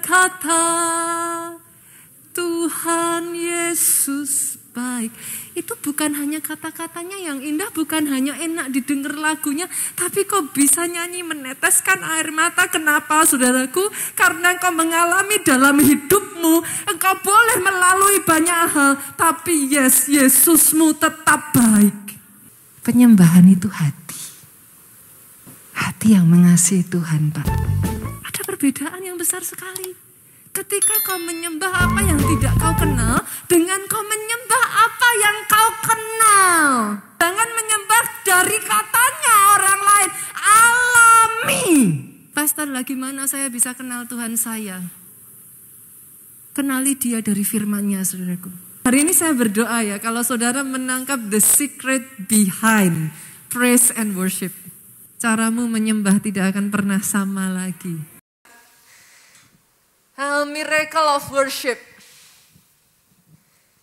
berkata, Tuhan Yesus baik. Itu bukan hanya kata-katanya yang indah, bukan hanya enak didengar lagunya, tapi kok bisa nyanyi meneteskan air mata. Kenapa saudaraku? Karena engkau mengalami dalam hidupmu, engkau boleh melalui banyak hal, tapi Yesusmu tetap baik. Penyembahan itu hati. Hati yang mengasihi Tuhan, Pak. Ada perbedaan yang besar sekali. Ketika kau menyembah apa yang tidak kau kenal, dengan kau menyembah apa yang kau kenal. Jangan menyembah dari katanya orang lain. Alami. Pastor, lagi mana saya bisa kenal Tuhan saya? Kenali dia dari firman-Nya, saudaraku. Hari ini saya berdoa ya, kalau saudara menangkap the secret behind praise and worship, caramu menyembah tidak akan pernah sama lagi. Miracle of worship.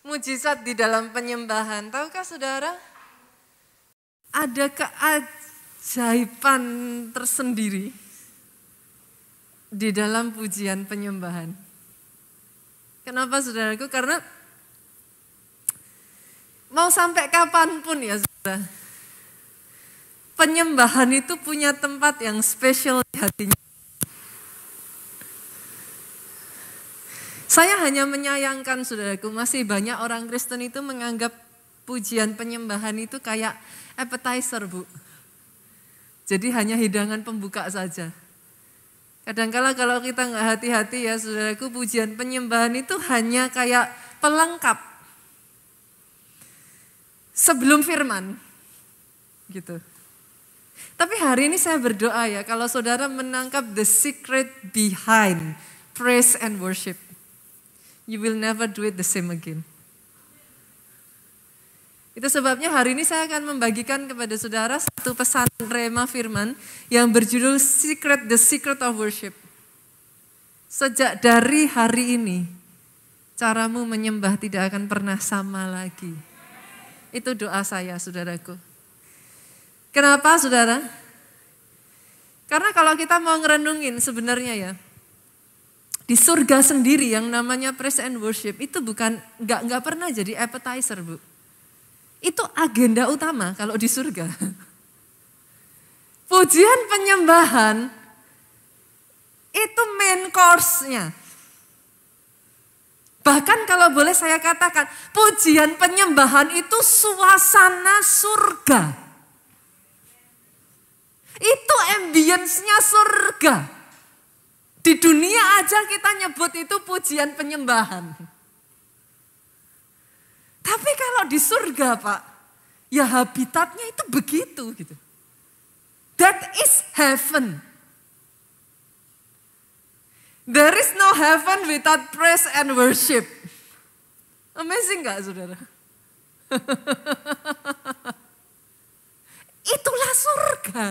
Mujizat di dalam penyembahan. Tahukah saudara? Ada keajaiban tersendiri di dalam pujian penyembahan. Kenapa saudaraku? Karena mau sampai kapanpun ya saudara, penyembahan itu punya tempat yang spesial di hatinya. Saya hanya menyayangkan saudaraku, masih banyak orang Kristen itu menganggap pujian penyembahan itu kayak appetizer, Bu. Jadi hanya hidangan pembuka saja. Kadang-kala kalau kita nggak hati-hati ya saudaraku, pujian penyembahan itu hanya kayak pelengkap sebelum firman, gitu. Tapi hari ini saya berdoa ya, kalau saudara menangkap the secret behind praise and worship, you will never do it the same again. Itu sebabnya hari ini saya akan membagikan kepada saudara satu pesan rema firman yang berjudul The Secret of Worship. Sejak dari hari ini, caramu menyembah tidak akan pernah sama lagi. Itu doa saya, saudaraku. Kenapa, saudara? Karena kalau kita mau ngerenungin sebenarnya ya, di surga sendiri yang namanya praise and worship itu nggak pernah jadi appetizer, Bu. Itu agenda utama kalau di surga. Pujian penyembahan itu main course-nya. Bahkan kalau boleh saya katakan, pujian penyembahan itu suasana surga. Itu ambience-nya surga. Di dunia aja kita nyebut itu pujian penyembahan. Tapi kalau di surga, Pak, ya habitatnya itu begitu gitu. That is heaven. There is no heaven without praise and worship. Amazing gak, saudara? Itulah surga.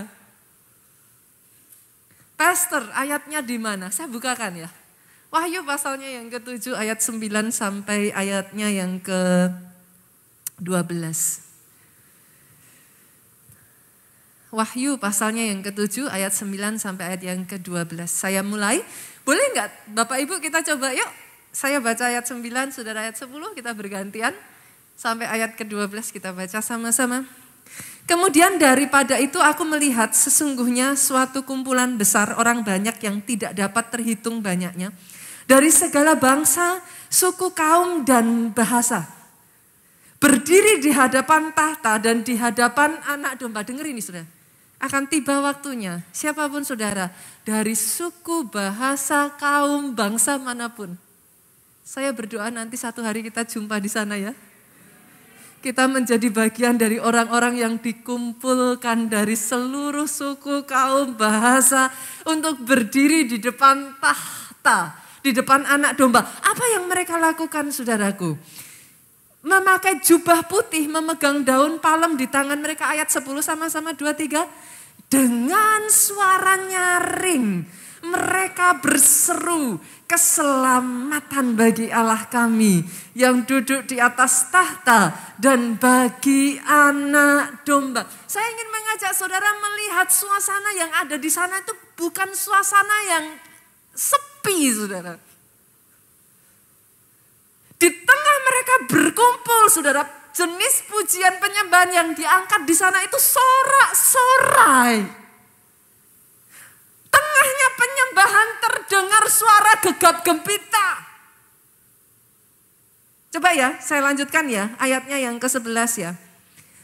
Pastor, ayatnya di mana? Saya bukakan ya. Wahyu pasalnya yang ke-7 ayat 9 sampai ayatnya yang ke-12. Wahyu pasalnya yang ke-7 ayat 9 sampai ayat yang ke-12. Saya mulai. Boleh enggak Bapak Ibu kita coba yuk. Saya baca ayat 9, saudara ayat 10, kita bergantian. Sampai ayat ke-12 kita baca sama-sama. Kemudian daripada itu aku melihat sesungguhnya suatu kumpulan besar orang banyak yang tidak dapat terhitung banyaknya. Dari segala bangsa, suku, kaum, dan bahasa. Berdiri di hadapan tahta dan di hadapan anak domba. Dengar ini saudara. Akan tiba waktunya, siapapun saudara, dari suku, bahasa, kaum, bangsa manapun. Saya berdoa nanti satu hari kita jumpa di sana ya. Kita menjadi bagian dari orang-orang yang dikumpulkan dari seluruh suku, kaum, bahasa untuk berdiri di depan tahta, di depan anak domba. Apa yang mereka lakukan, saudaraku? Memakai jubah putih, memegang daun palem di tangan mereka. Ayat 10 sama-sama 2-3. Dengan suara nyaring mereka berseru, keselamatan bagi Allah kami yang duduk di atas tahta dan bagi anak domba. Saya ingin mengajak saudara melihat suasana yang ada di sana itu bukan suasana yang sepi. sepi, saudara. Di tengah mereka berkumpul, saudara, jenis pujian penyembahan yang diangkat di sana itu sorak-sorai. Tengahnya penyembahan terdengar suara gegap gempita. Coba ya, saya lanjutkan ya, ayatnya yang ke-11 ya.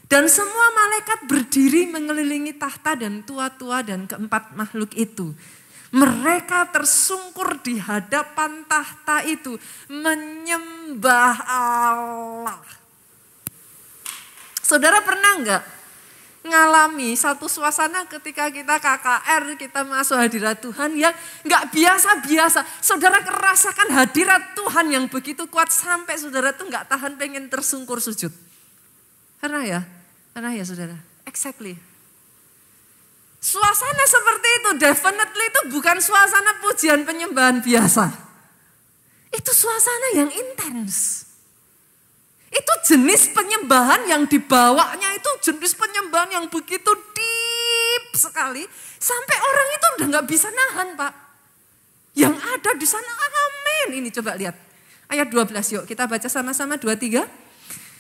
Dan semua malaikat berdiri mengelilingi tahta dan tua-tua dan keempat makhluk itu. Mereka tersungkur di hadapan tahta itu, menyembah Allah. Saudara pernah enggak ngalami satu suasana ketika kita KKR, kita masuk hadirat Tuhan yang enggak biasa-biasa. Saudara merasakan hadirat Tuhan yang begitu kuat sampai saudara tuh enggak tahan pengen tersungkur sujud. Karena ya saudara, exactly. Suasana seperti itu, definitely itu bukan suasana pujian penyembahan biasa. Itu suasana yang intens. Itu jenis penyembahan yang dibawanya itu jenis penyembahan yang begitu deep sekali. Sampai orang itu udah gak bisa nahan, Pak. Yang ada di sana, amin. Ini coba lihat. Ayat 12 yuk, kita baca sama-sama 2-3.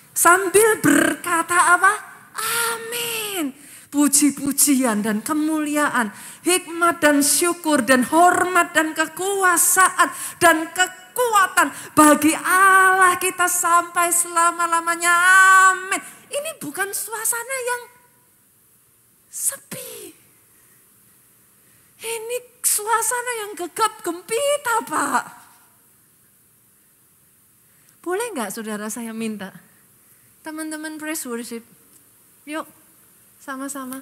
Sambil berkata apa? Amin. Puji-pujian dan kemuliaan, hikmat dan syukur dan hormat dan kekuasaan dan kekuatan bagi Allah kita sampai selama-lamanya. Amin. Ini bukan suasana yang sepi. Ini suasana yang gegap gempita, Pak. Boleh nggak saudara saya minta? Teman-teman praise worship, yuk. Sama-sama.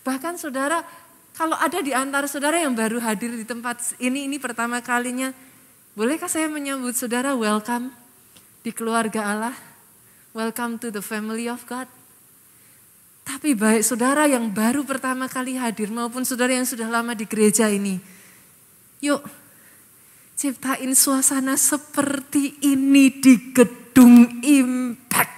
Bahkan saudara, kalau ada di antara saudara yang baru hadir di tempat ini pertama kalinya, bolehkah saya menyambut saudara welcome di keluarga Allah? Welcome to the family of God. Tapi baik saudara yang baru pertama kali hadir maupun saudara yang sudah lama di gereja ini, yuk ciptain suasana seperti ini di gedung Impact.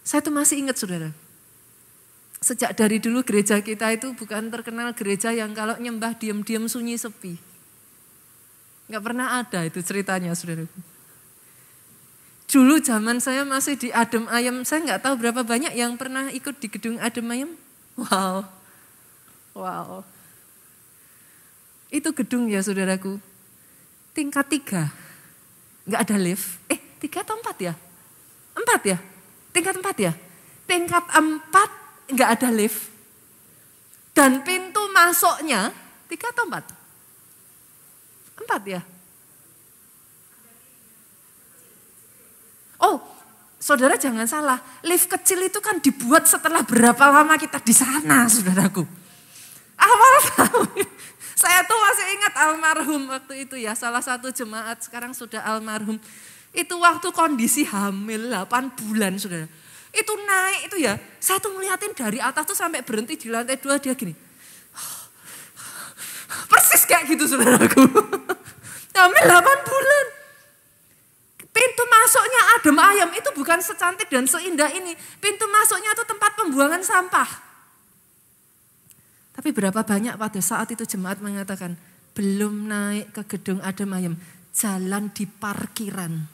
Saya tuh masih ingat saudara, sejak dari dulu gereja kita itu bukan terkenal gereja yang kalau nyembah diam-diam sunyi sepi. Gak pernah ada itu ceritanya saudara. Dulu zaman saya masih di Adem Ayem, saya gak tahu berapa banyak yang pernah ikut di gedung Adem Ayem. Wow. Itu gedung ya saudaraku, tingkat 3, gak ada lift. 3 atau 4 ya? 4 ya? Tingkat 4 ya? Tingkat 4 enggak ada lift. Dan pintu masuknya 3 atau 4? 4 ya? Oh, saudara jangan salah. Lift kecil itu kan dibuat setelah berapa lama kita di sana, saudaraku. Awal tahun. Saya tuh masih ingat almarhum waktu itu ya. Salah satu jemaat sekarang sudah almarhum. Itu waktu kondisi hamil 8 bulan saudara. Itu naik itu ya, saya tuh ngeliatin dari atas tuh sampai berhenti di lantai 2 dia gini. Persis kayak gitu saudaraku. Hamil 8 bulan. Pintu masuknya Adem Ayem itu bukan secantik dan seindah ini. Pintu masuknya itu tempat pembuangan sampah. Tapi berapa banyak pada saat itu jemaat mengatakan, belum naik ke gedung Adem Ayem, jalan di parkiran.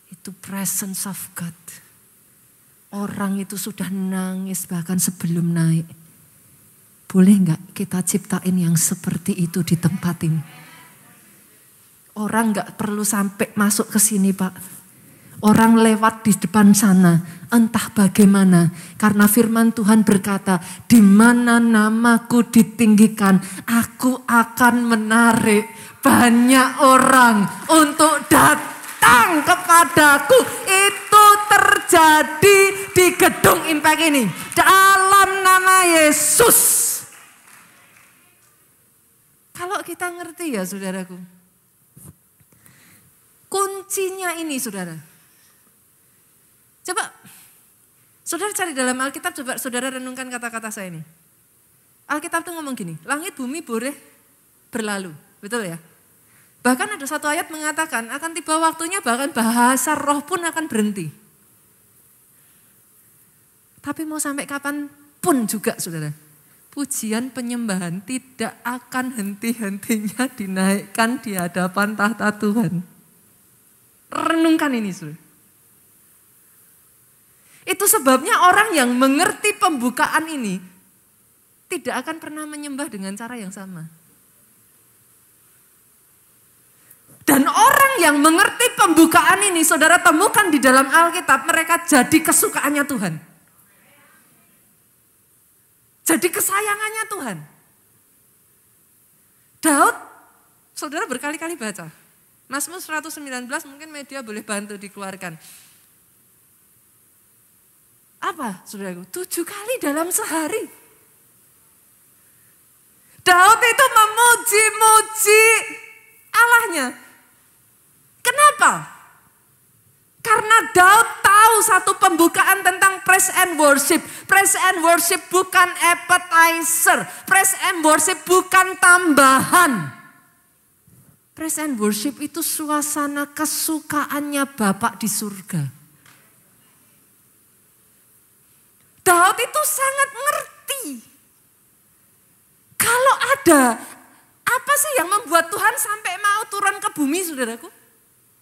Itu presence of God. Orang itu sudah nangis bahkan sebelum naik. Boleh enggak kita ciptain yang seperti itu di tempat ini? Orang enggak perlu sampai masuk ke sini Pak. Orang lewat di depan sana, entah bagaimana. Karena firman Tuhan berkata, di mana namaku ditinggikan, aku akan menarik banyak orang untuk datang kepadaku. Itu terjadi di gedung Impact ini. Dalam nama Yesus. Kalau kita ngerti ya saudaraku. Kuncinya ini saudara. Coba saudara cari dalam Alkitab, coba saudara renungkan kata-kata saya ini. Alkitab tuh ngomong gini, langit bumi boleh berlalu, betul ya? Bahkan ada satu ayat mengatakan akan tiba waktunya bahkan bahasa roh pun akan berhenti. Tapi mau sampai kapan pun juga saudara, pujian penyembahan tidak akan henti-hentinya dinaikkan di hadapan tahta Tuhan. Renungkan ini, saudara. Itu sebabnya orang yang mengerti pembukaan ini tidak akan pernah menyembah dengan cara yang sama. Dan orang yang mengerti pembukaan ini, saudara temukan di dalam Alkitab, mereka jadi kesukaannya Tuhan. Jadi kesayangannya Tuhan. Daud, saudara berkali-kali baca. Mazmur 119 mungkin media boleh bantu dikeluarkan. Apa saudaraku? 7 kali dalam sehari. Daud itu memuji-muji Allahnya. Kenapa? Karena Daud tahu satu pembukaan tentang praise and worship. Praise and worship bukan appetizer. Praise and worship bukan tambahan. Praise and worship itu suasana kesukaannya Bapa di surga. Daud itu sangat ngerti. Kalau ada, apa sih yang membuat Tuhan sampai mau turun ke bumi, saudaraku?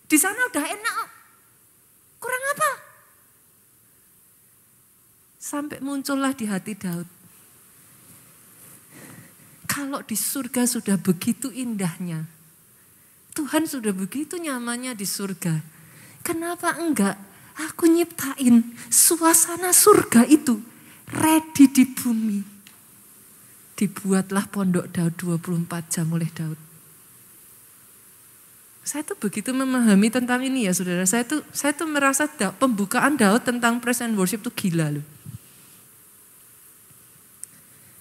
Di sana udah enak. Kurang apa? Sampai muncullah di hati Daud. Kalau di surga sudah begitu indahnya, Tuhan sudah begitu nyamannya di surga. Kenapa enggak aku nyiptain suasana surga itu ready di bumi. Dibuatlah pondok Daud 24 jam oleh Daud. Saya tuh begitu memahami tentang ini ya saudara. Saya tuh merasa pembukaan Daud tentang praise and worship tuh gila loh.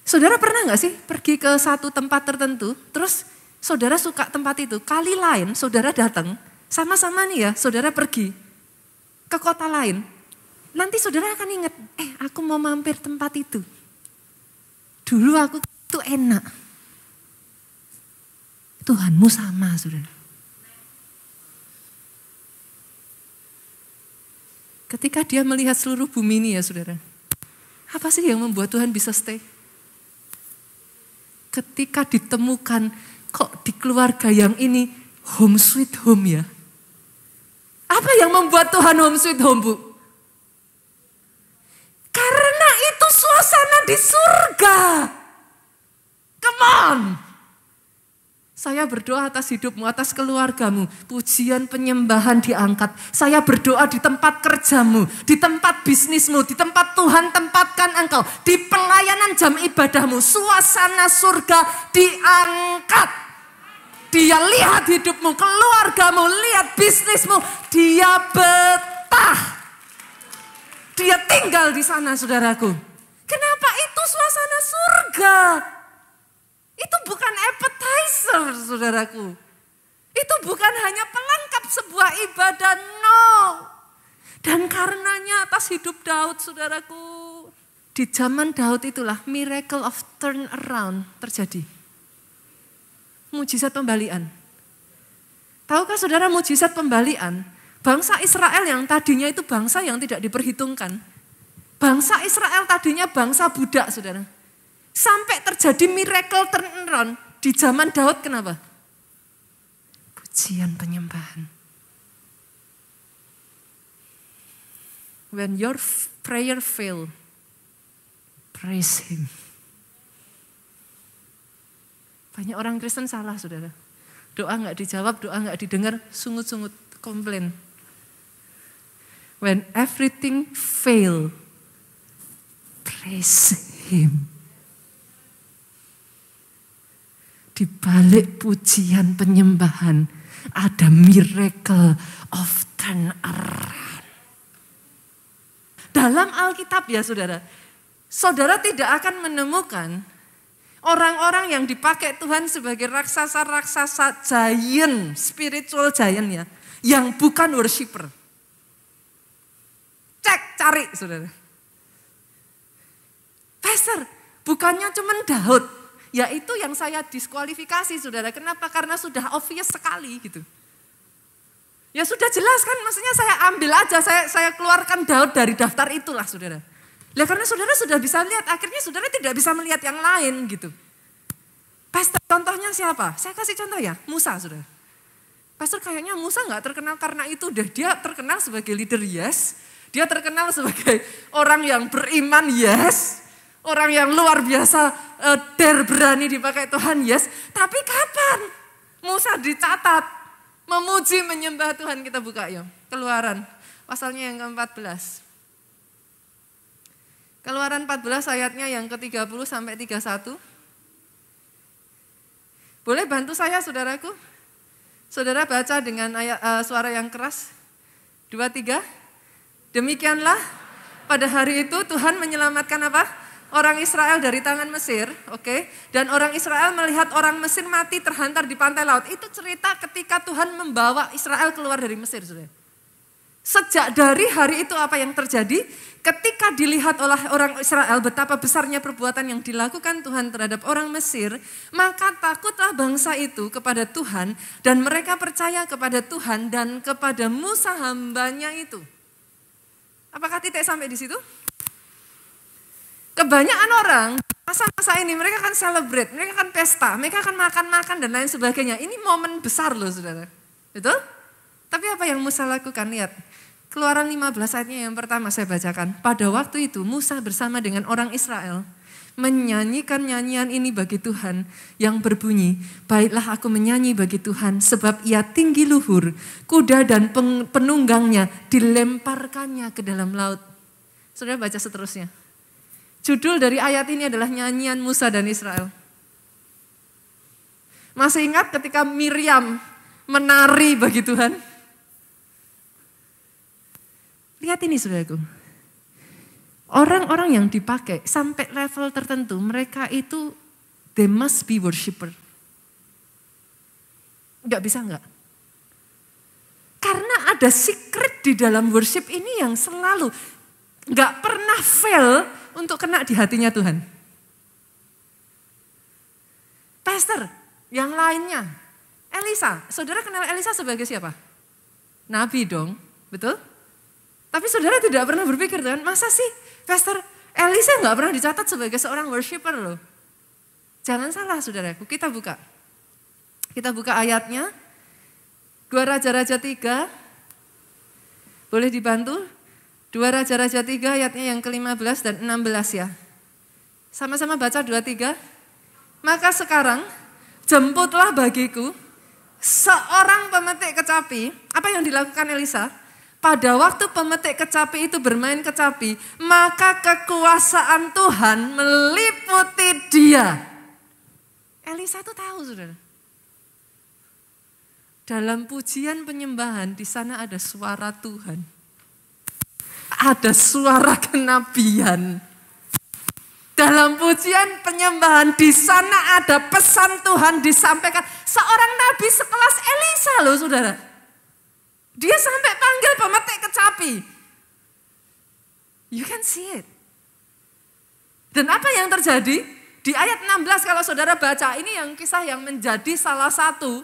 Saudara pernah gak sih pergi ke satu tempat tertentu, terus saudara suka tempat itu, kali lain saudara datang, sama-sama nih ya saudara pergi ke kota lain, nanti saudara akan ingat, aku mau mampir tempat itu. Dulu aku tuh enak. Tuhanmu sama, saudara. Ketika dia melihat seluruh bumi ini ya saudara, apa sih yang membuat Tuhan bisa stay? Ketika ditemukan kok di keluarga yang ini home sweet home ya. Apa yang membuat Tuhan home sweet home, Bu? Karena itu suasana di surga. Come on. Saya berdoa atas hidupmu, atas keluargamu. Pujian penyembahan diangkat. Saya berdoa di tempat kerjamu, di tempat bisnismu, di tempat Tuhan tempatkan engkau. Di pelayanan jam ibadahmu, suasana surga diangkat. Dia lihat hidupmu, keluargamu, lihat bisnismu. Dia betah. Dia tinggal di sana, saudaraku. Kenapa itu suasana surga? Itu bukan appetizer, saudaraku. Itu bukan hanya pelengkap sebuah ibadah, no. Dan karenanya atas hidup Daud, saudaraku. Di zaman Daud itulah miracle of turn around terjadi. Mujizat pembalian. Tahukah saudara mujizat pembalian? Bangsa Israel yang tadinya itu bangsa yang tidak diperhitungkan. Bangsa Israel tadinya bangsa budak, saudara. Sampai terjadi miracle turn around di zaman Daud, kenapa? Pujian penyembahan. When your prayer fail, praise Him. Banyak orang Kristen salah, saudara. Doa gak dijawab, doa gak didengar, sungut-sungut, komplain. When everything fail, praise Him. Di balik pujian penyembahan ada miracle of turn around. Dalam Alkitab ya saudara, saudara tidak akan menemukan orang-orang yang dipakai Tuhan sebagai raksasa-raksasa giant, spiritual giant ya, yang bukan worshiper. Cek, cari saudara. Pastor, bukannya cuma Daud. Ya itu yang saya diskualifikasi saudara. Kenapa? Karena sudah obvious sekali gitu. Ya sudah jelas kan, maksudnya saya ambil aja, saya keluarkan Daud dari daftar itulah saudara. Lah karena saudara sudah bisa lihat, akhirnya saudara tidak bisa melihat yang lain gitu. Pastor, contohnya siapa? Saya kasih contoh ya, Musa saudara. Pastor kayaknya Musa gak terkenal karena itu, dia terkenal sebagai leader, yes. Dia terkenal sebagai orang yang beriman, yes. Orang yang luar biasa, berani dipakai Tuhan, yes. Tapi kapan Musa dicatat memuji menyembah Tuhan? Kita buka yuk, Keluaran pasalnya yang ke-14. Keluaran 14 ayatnya yang ke-30 sampai 31. Boleh bantu saya saudaraku? Saudara baca dengan suara yang keras. 2, 3. Demikianlah pada hari itu Tuhan menyelamatkan apa? Orang Israel dari tangan Mesir, oke? Dan orang Israel melihat orang Mesir mati terhantar di pantai laut. Itu cerita ketika Tuhan membawa Israel keluar dari Mesir, saudara. Sejak dari hari itu apa yang terjadi? Ketika dilihat oleh orang Israel betapa besarnya perbuatan yang dilakukan Tuhan terhadap orang Mesir, maka takutlah bangsa itu kepada Tuhan dan mereka percaya kepada Tuhan dan kepada Musa hambanya itu. Apakah titik sampai di situ? Kebanyakan orang masa-masa ini mereka akan celebrate, mereka akan pesta, mereka akan makan-makan dan lain sebagainya. Ini momen besar loh saudara, betul? Tapi apa yang Musa lakukan? Lihat, Keluaran 15 ayatnya yang pertama saya bacakan. Pada waktu itu Musa bersama dengan orang Israel menyanyikan nyanyian ini bagi Tuhan yang berbunyi, baiklah aku menyanyi bagi Tuhan sebab ia tinggi luhur, kuda dan penunggangnya dilemparkannya ke dalam laut. Saudara baca seterusnya. Judul dari ayat ini adalah nyanyian Musa dan Israel. Masih ingat ketika Miriam menari bagi Tuhan? Lihat ini saudaraku. Orang-orang yang dipakai sampai level tertentu, mereka itu they must be worshiper. Enggak bisa enggak? Karena ada secret di dalam worship ini yang selalu enggak pernah fail untuk kena di hatinya Tuhan. Pastor, yang lainnya, Elisa, saudara kenal Elisa sebagai siapa? Nabi dong, betul? Tapi saudara tidak pernah berpikir kan, masa sih Pastor Elisa nggak pernah dicatat sebagai seorang worshiper loh. Jangan salah saudaraku, kita buka. Kita buka ayatnya, 2 Raja-Raja 3, boleh dibantu? 2 Raja-Raja 3 ayatnya yang ke-15 dan 16 ya. Sama-sama baca 2, 3. Maka sekarang jemputlah bagiku seorang pemetik kecapi. Apa yang dilakukan Elisa? Pada waktu pemetik kecapi itu bermain kecapi, maka kekuasaan Tuhan meliputi dia. Elisa itu tahu saudara. Dalam pujian penyembahan di sana ada suara Tuhan. Ada suara kenabian. Dalam pujian penyembahan di sana ada pesan Tuhan disampaikan. Seorang nabi sekelas Elisa loh saudara. Dia sampai panggil pemetik kecapi. You can see it. Dan apa yang terjadi? Di ayat 16 kalau saudara baca, ini yang kisah yang menjadi salah satu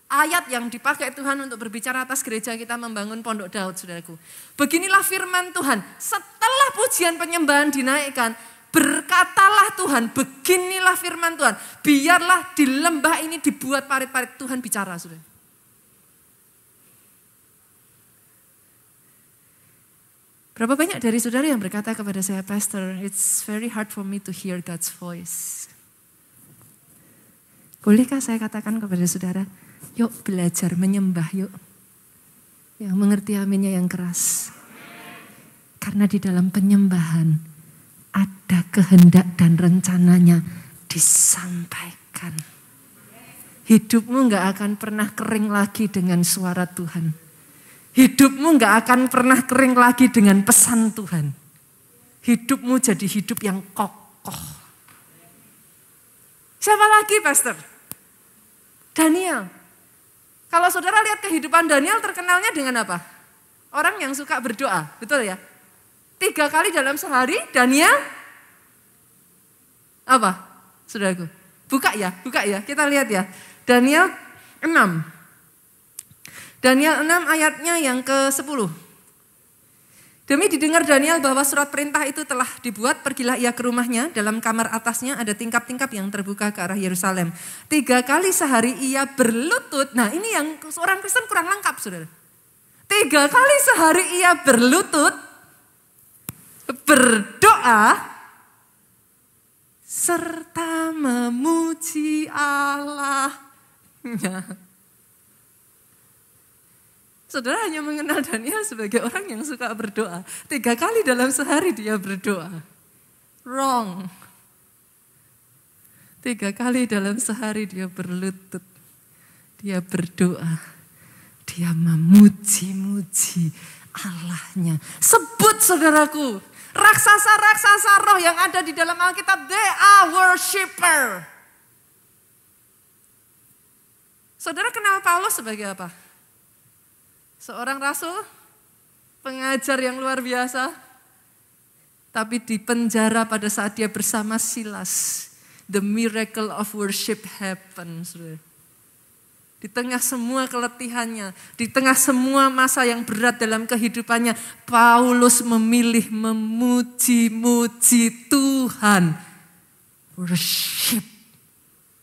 ayat yang dipakai Tuhan untuk berbicara atas gereja kita membangun Pondok Daud, saudaraku. Beginilah firman Tuhan, setelah pujian penyembahan dinaikkan, berkatalah Tuhan, beginilah firman Tuhan, biarlah di lembah ini dibuat parit-parit. Tuhan bicara, saudara. Berapa banyak dari saudara yang berkata kepada saya, Pastor, it's very hard for me to hear God's voice. Bolehkah saya katakan kepada saudara, yuk belajar menyembah yuk. Yang mengerti aminnya yang keras. Karena di dalam penyembahan ada kehendak dan rencananya disampaikan. Hidupmu gak akan pernah kering lagi dengan suara Tuhan. Hidupmu gak akan pernah kering lagi dengan pesan Tuhan. Hidupmu jadi hidup yang kokoh. Siapa lagi Pastor? Daniel. Kalau saudara lihat kehidupan Daniel terkenalnya dengan apa? Orang yang suka berdoa, betul ya? 3 kali dalam sehari Daniel apa? Saudaraku, buka ya, kita lihat ya. Daniel 6. Daniel 6 ayatnya yang ke-10. Demi didengar Daniel bahwa surat perintah itu telah dibuat, pergilah ia ke rumahnya. Dalam kamar atasnya ada tingkap-tingkap yang terbuka ke arah Yerusalem. 3 kali sehari ia berlutut. Nah ini yang seorang Kristen kurang lengkap saudara. 3 kali sehari ia berlutut, berdoa, serta memuji Allahnya. Saudara hanya mengenal Daniel sebagai orang yang suka berdoa. 3 kali dalam sehari dia berdoa. Wrong. 3 kali dalam sehari dia berlutut. Dia berdoa. Dia memuji-muji Allahnya. Sebut saudaraku. Raksasa-raksasa roh yang ada di dalam Alkitab. They are worshiper. Saudara kenal Paulus sebagai apa? Seorang rasul, pengajar yang luar biasa, tapi di penjara pada saat dia bersama Silas. The miracle of worship happens. Di tengah semua keletihannya, di tengah semua masa yang berat dalam kehidupannya, Paulus memilih memuji-muji Tuhan. Worship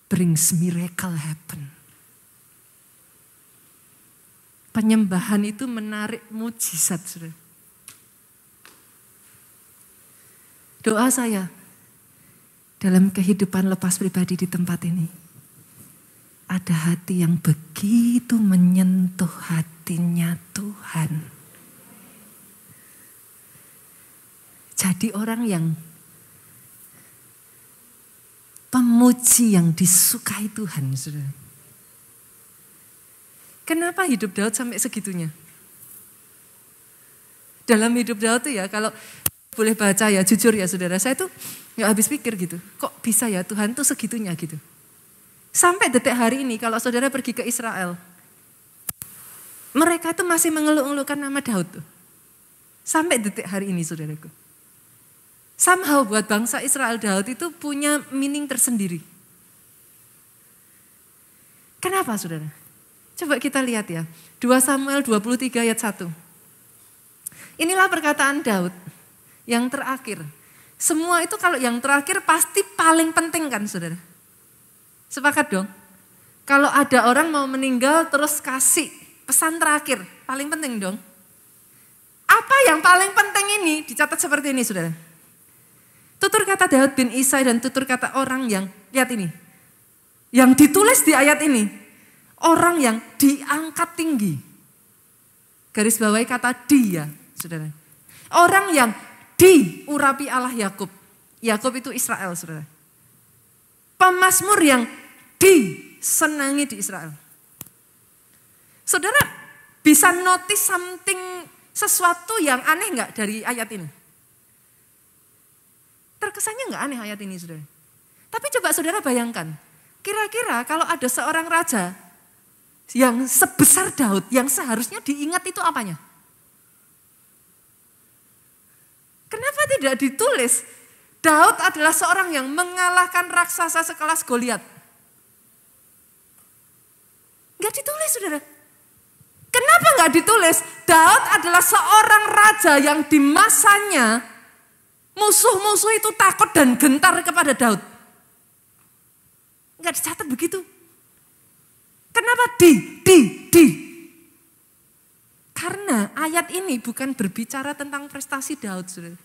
brings miracle happen. Penyembahan itu menarik mujizat, saudara. Doa saya dalam kehidupan lepas pribadi di tempat ini, ada hati yang begitu menyentuh hatinya Tuhan. Jadi orang yang pemuji yang disukai Tuhan, saudara. Kenapa hidup Daud sampai segitunya? Dalam hidup Daud tuh ya, kalau boleh baca ya, jujur ya saudara, saya tuh gak habis pikir gitu. Kok bisa ya Tuhan tuh segitunya gitu. Sampai detik hari ini kalau saudara pergi ke Israel, mereka tuh masih mengeluh-ngeluhkan nama Daud tuh. Sampai detik hari ini saudaraku. Somehow buat bangsa Israel, Daud itu punya meaning tersendiri. Kenapa saudara? Coba kita lihat ya, 2 Samuel 23 ayat 1. Inilah perkataan Daud yang terakhir. Semua itu kalau yang terakhir pasti paling penting kan saudara? Sepakat dong? Kalau ada orang mau meninggal terus kasih pesan terakhir, paling penting dong. Apa yang paling penting ini dicatat seperti ini saudara. Tutur kata Daud bin Isai dan tutur kata orang yang, lihat ini. Yang ditulis di ayat ini. Orang yang diangkat tinggi. Garis bawahi kata dia, saudara. Orang yang diurapi Allah Yakub. Yakub itu Israel, saudara. Pemazmur yang disenangi di Israel. Saudara bisa notice something, sesuatu yang aneh enggak dari ayat ini? Terkesannya enggak aneh ayat ini, saudara. Tapi coba saudara bayangkan. Kira-kira kalau ada seorang raja yang sebesar Daud, yang seharusnya diingat itu apanya? Kenapa tidak ditulis? Daud adalah seorang yang mengalahkan raksasa sekelas Goliat. Enggak ditulis saudara. Kenapa enggak ditulis? Daud adalah seorang raja yang di masanya musuh-musuh itu takut dan gentar kepada Daud. Enggak dicatat begitu. Kenapa di? Karena ayat ini bukan berbicara tentang prestasi Daud, saudara.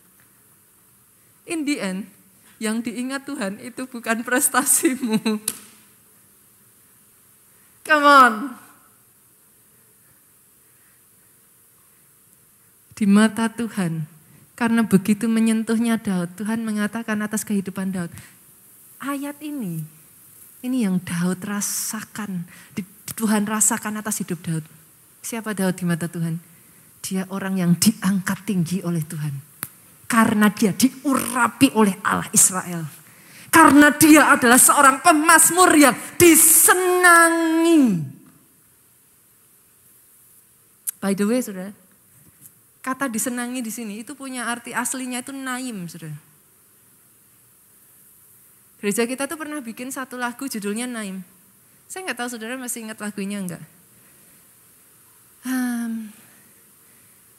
In the end, yang diingat Tuhan itu bukan prestasimu. Come on. Di mata Tuhan, karena begitu menyentuhnya Daud, Tuhan mengatakan atas kehidupan Daud, ayat ini yang Daud rasakan, Tuhan rasakan atas hidup Daud. Siapa Daud di mata Tuhan? Dia orang yang diangkat tinggi oleh Tuhan. Karena dia diurapi oleh Allah Israel. Karena dia adalah seorang pemazmur yang disenangi. By the way saudara, kata disenangi di sini itu punya arti aslinya itu naim saudara. Gereja kita tuh pernah bikin satu lagu judulnya Naim. Saya nggak tahu saudara masih ingat lagunya enggak?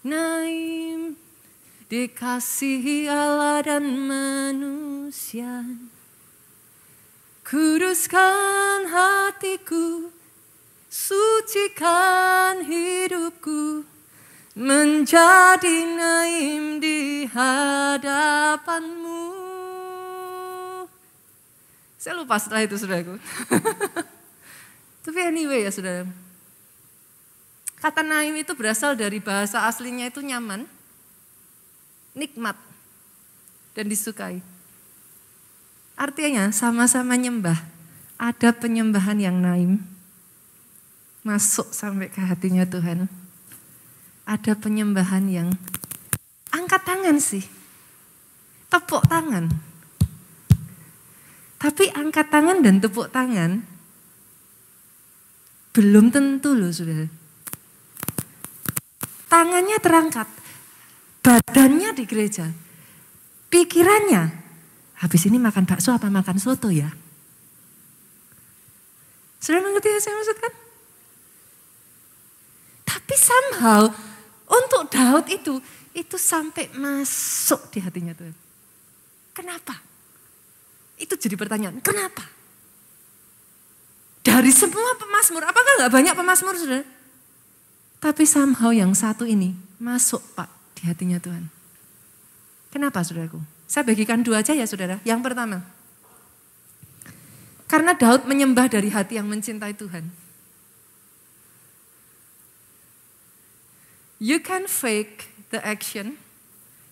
Naim, dikasihi Allah dan manusia. Kuduskan hatiku, sucikan hidupku, menjadi naim di hadapanmu. Saya lupa setelah itu saudaraku. Tapi anyway ya saudara. Kata naim itu berasal dari bahasa aslinya itu nyaman, nikmat, dan disukai. Artinya sama-sama nyembah. Ada penyembahan yang naim, masuk sampai ke hatinya Tuhan. Ada penyembahan yang angkat tangan sih, tepuk tangan. Tapi angkat tangan dan tepuk tangan belum tentu loh saudara. Tangannya terangkat, badannya di gereja, pikirannya, habis ini makan bakso apa makan soto ya? Saudara mengerti yang saya maksudkan? Tapi somehow untuk Daud itu sampai masuk di hatinya Tuhan. Kenapa? Itu jadi pertanyaan, kenapa? Dari semua pemazmur, apakah gak banyak pemazmur saudara? Tapi somehow yang satu ini masuk Pak di hatinya Tuhan. Kenapa saudaraku? Saya bagikan dua aja ya saudara. Yang pertama, karena Daud menyembah dari hati yang mencintai Tuhan. You can fake the action.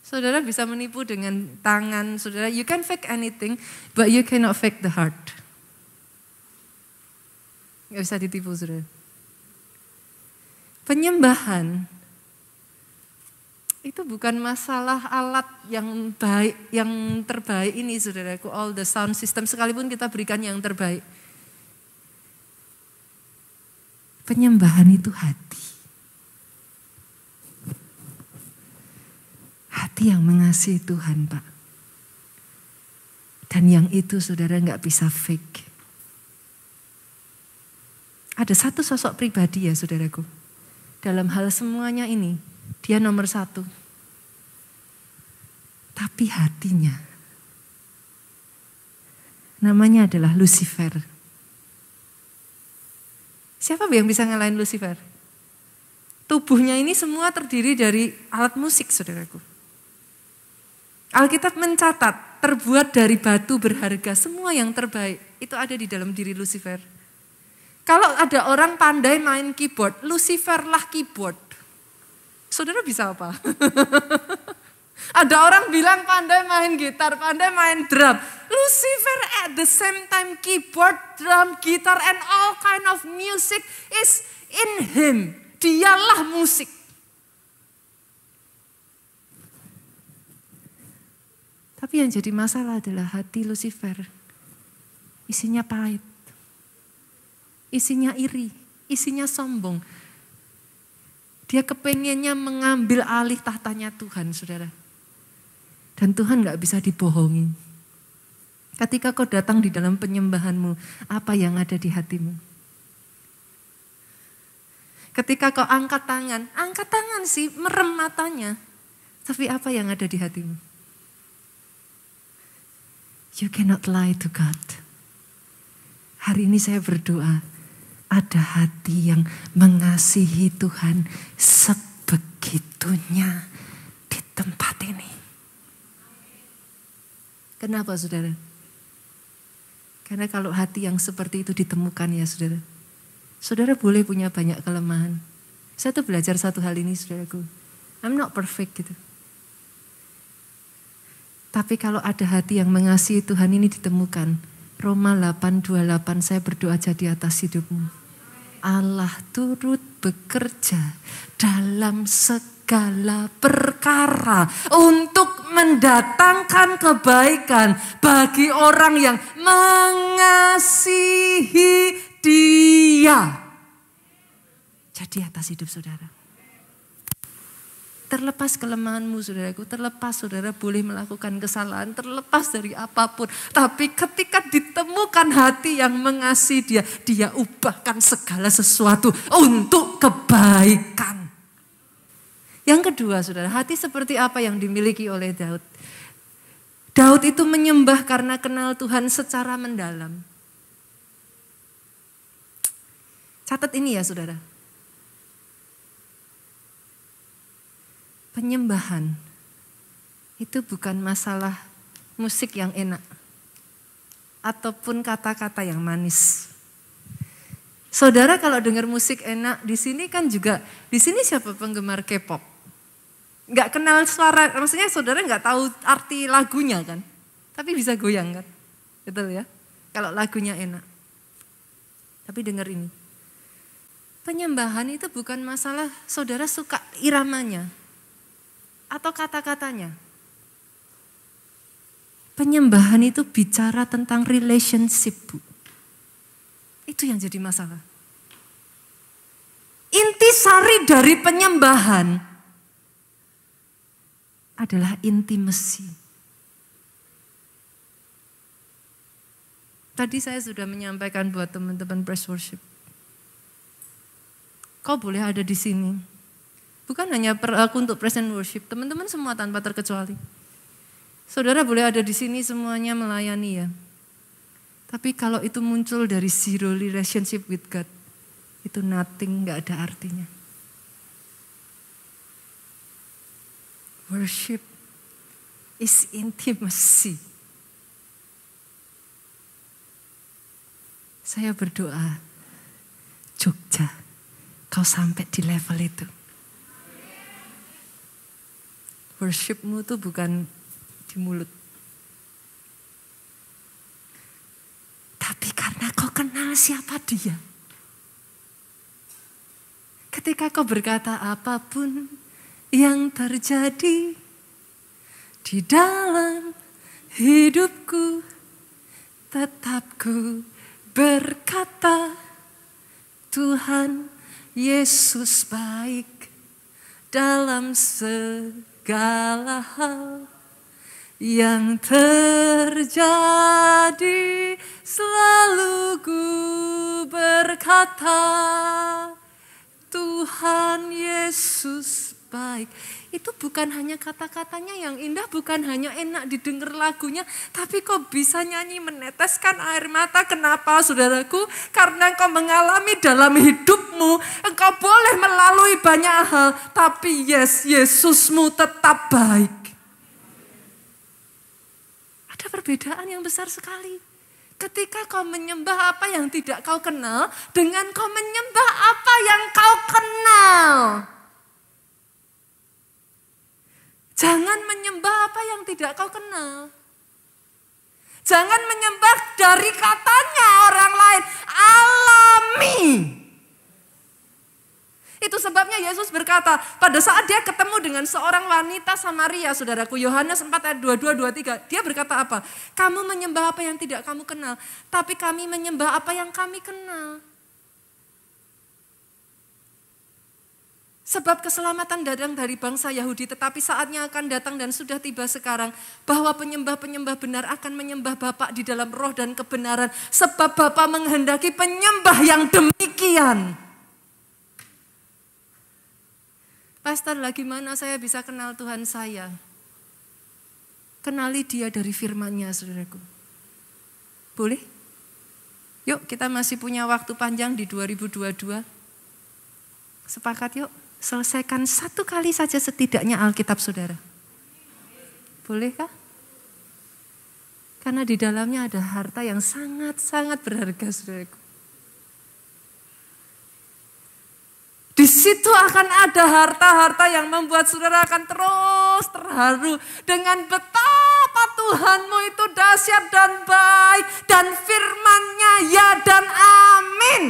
Saudara bisa menipu dengan tangan saudara. You can fake anything, but you cannot fake the heart. Gak bisa ditipu saudara. Penyembahan itu bukan masalah alat yang baik, yang terbaik ini saudaraku. All the sound system sekalipun kita berikan yang terbaik. Penyembahan itu hati. Hati yang mengasihi Tuhan Pak. Dan yang itu saudara gak bisa fake. Ada satu sosok pribadi ya saudaraku. Dalam hal semuanya ini, dia nomor satu. Tapi hatinya, namanya adalah Lucifer. Siapa yang bisa ngalahin Lucifer? Tubuhnya ini semua terdiri dari alat musik saudaraku. Alkitab mencatat, terbuat dari batu berharga, semua yang terbaik, itu ada di dalam diri Lucifer. Kalau ada orang pandai main keyboard, Lucifer lah keyboard. Saudara bisa apa? Ada orang bilang pandai main gitar, pandai main drum. Lucifer at the same time keyboard, drum, gitar and all kind of music is in him. Dialah musik. Tapi yang jadi masalah adalah hati Lucifer. Isinya pahit. Isinya iri, isinya sombong. Dia kepengennya mengambil alih tahtanya Tuhan, saudara. Dan Tuhan gak bisa dibohongi. Ketika kau datang di dalam penyembahanmu, apa yang ada di hatimu? Ketika kau angkat tangan sih, merem matanya. Tapi apa yang ada di hatimu? You cannot lie to God. Hari ini saya berdoa, ada hati yang mengasihi Tuhan sebegitunya di tempat ini. Kenapa saudara? Karena kalau hati yang seperti itu ditemukan ya saudara. Saudara boleh punya banyak kelemahan. Saya tuh belajar satu hal ini saudaraku. I'm not perfect gitu. Tapi kalau ada hati yang mengasihi Tuhan ini ditemukan. Roma 8:28 saya berdoa jadi atas hidupmu. Allah turut bekerja dalam segala perkara untuk mendatangkan kebaikan bagi orang yang mengasihi Dia. Jadi atas hidup saudara. Terlepas kelemahanmu saudaraku, terlepas saudara boleh melakukan kesalahan, terlepas dari apapun. Tapi ketika ditemukan hati yang mengasihi Dia, Dia ubahkan segala sesuatu untuk kebaikan. Yang kedua, saudara, hati seperti apa yang dimiliki oleh Daud? Daud itu menyembah karena kenal Tuhan secara mendalam. Catat ini ya, saudara. Penyembahan itu bukan masalah musik yang enak ataupun kata-kata yang manis. Saudara kalau dengar musik enak, di sini kan juga, di sini siapa penggemar K-pop? Nggak kenal suara, maksudnya saudara nggak tahu arti lagunya kan? Tapi bisa goyang kan? Betul ya? Kalau lagunya enak. Tapi dengar ini. Penyembahan itu bukan masalah saudara suka iramanya atau kata-katanya. Penyembahan itu bicara tentang relationship, Bu. Itu yang jadi masalah. Intisari dari penyembahan adalah intimacy. Tadi saya sudah menyampaikan buat teman-teman praise worship. Kau boleh ada di sini. Bukan hanya aku untuk praise and worship, teman-teman semua tanpa terkecuali. Saudara boleh ada di sini semuanya melayani ya. Tapi kalau itu muncul dari zero relationship with God, itu nothing, gak ada artinya. Worship is intimacy. Saya berdoa, Jogja, kau sampai di level itu. Worshipmu tuh bukan di mulut. Tapi karena kau kenal siapa dia. Ketika kau berkata apapun yang terjadi di dalam hidupku, tetap ku berkata Tuhan Yesus baik dalam segala hal yang terjadi. Selalu ku berkata Tuhan Yesus baik. Itu bukan hanya kata-katanya yang indah, bukan hanya enak didengar lagunya, tapi kok bisa nyanyi meneteskan air mata. Kenapa saudaraku? Karena engkau mengalami dalam hidupmu, engkau boleh melalui banyak hal, tapi Yesusmu tetap baik. Ada perbedaan yang besar sekali. Ketika kau menyembah apa yang tidak kau kenal, dengan kau menyembah apa yang kau kenal. Jangan menyembah apa yang tidak kau kenal. Jangan menyembah dari katanya orang lain. Alami. Itu sebabnya Yesus berkata, pada saat dia ketemu dengan seorang wanita Samaria, saudaraku, Yohanes 4 ayat 22-23, dia berkata apa? Kamu menyembah apa yang tidak kamu kenal, tapi kami menyembah apa yang kami kenal. Sebab keselamatan datang dari bangsa Yahudi, tetapi saatnya akan datang dan sudah tiba sekarang, bahwa penyembah-penyembah benar akan menyembah Bapa di dalam roh dan kebenaran, sebab Bapa menghendaki penyembah yang demikian. Pastor, lagi mana saya bisa kenal Tuhan saya? Kenali dia dari firman-Nya, saudaraku. Boleh? Yuk, kita masih punya waktu panjang di 2022. Sepakat yuk, selesaikan satu kali saja setidaknya Alkitab saudara. Bolehkah? Karena di dalamnya ada harta yang sangat-sangat berharga, saudaraku. Di situ akan ada harta-harta yang membuat saudara akan terus terharu dengan betapa Tuhanmu itu dahsyat dan baik dan firman-Nya ya dan amin.